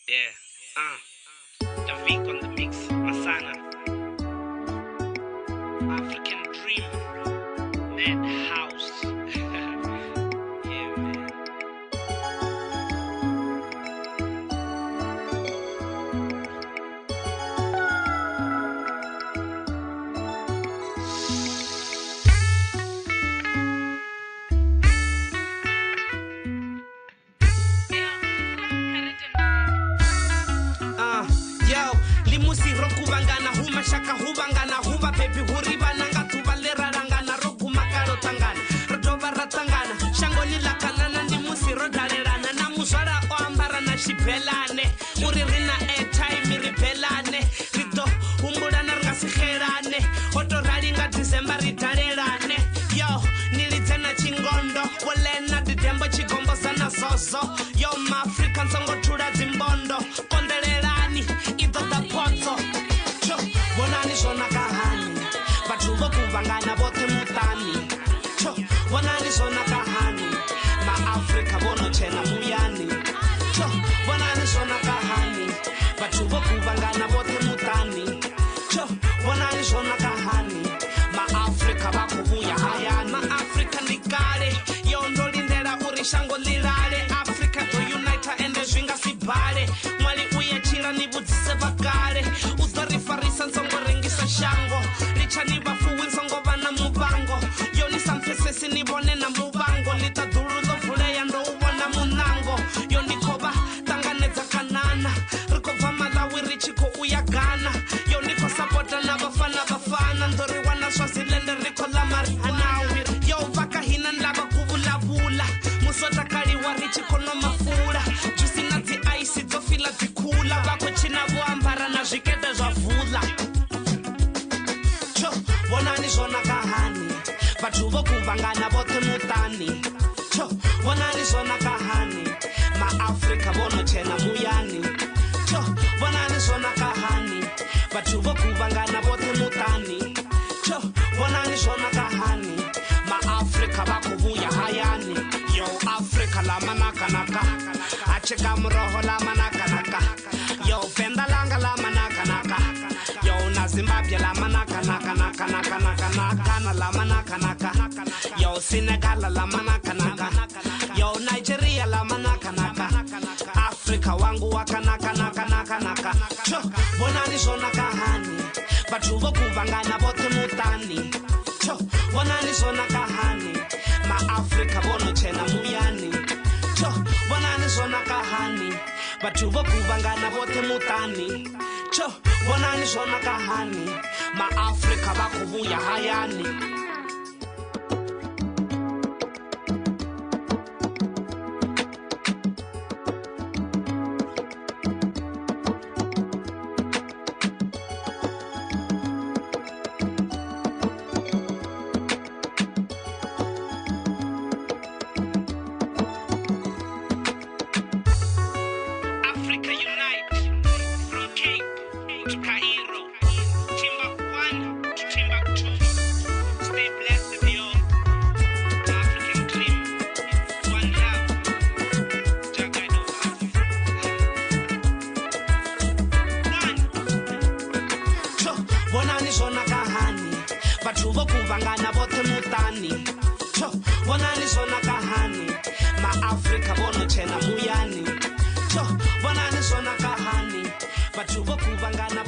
Yeah. The Vic on the mix. Masana. African Dream. Madhouse. Yeah, man. Limusi roku bangana huma shaka hubangana huba baby huriba nanga tubalera rangana roku makaro tangana rodoba ratangana shangoni la kanana limusi rodarerana na musara oambara na shibelane uririna airtime ribelane rito humbura na ngasiherane oto ralinga December ritarerane yo nilitena chingondo wolena didembo chigombo sana soso yo ma African songo tura zimbondo kondererani Bonani sona kahani Batubo kuvangana bote mutani Bonani sona kahani Ma Afrika bono chena muyani Bonani sona kahani Batubo kuvangana bote mutani Bonani sona kahani Ma Afrika bakubuya hayani Ma Afrika nikare Yondo lindera urishango lirare Afrika to unite ende zwinga sibare Mwali uye chira nibutise bakare Farisa nsongo rengisa shango Licha ni bafuwi nsongo bana mubango Yoni samfesesi ni bone na mubango Litaduru lo fule ya ndo ubona munango Yoni koba tanganeza kanana Rikova malawi richiko uyagana Yoni ko sapota na bafana Ndori wana swazilende riko la marihanawi Yo vaka hina nlaba kuvula vula Musota kari wa richiko no mafura Jusi na zi aisi zofila zikula Wako china buambara na jikete zwa vula Bonani zona kahani Batubo kuvangana bote mutani Bonani zona kahani Ma Afrika bono chena muyani Bonani zona kahani Batubo kuvangana bote mutani Bonani zona kahani Ma Afrika bakubuya hayani Yo Afrika la manakanaka Acheka mroho la manakanaka Yo fenda langa la manakanaka Yo na Zimbabwe la manakanaka la manakanaka Yo Senegal la manakanaka Yo Nigeria la manakanaka Afrika wangu wakanaka Bonani zona kahani Batubo kuvangana bote mutani Bonani zona kahani Ma Afrika bono chena muyani Bonani zona kahani Batubo kuvangana bote mutani Bonani zona kahani Ma Afrika bakubuya hayani Africa unite from Cape to Cairo, Timbuk 1 to Timbuk 2. Stay blessed, yo. African dream, one love. Jagaido Bonani zona kahani Batubo kuvangana bote mutani Bonani zona kahani Ma Afrika bono chena muyani Bonani zona kahani Batubo kuvangana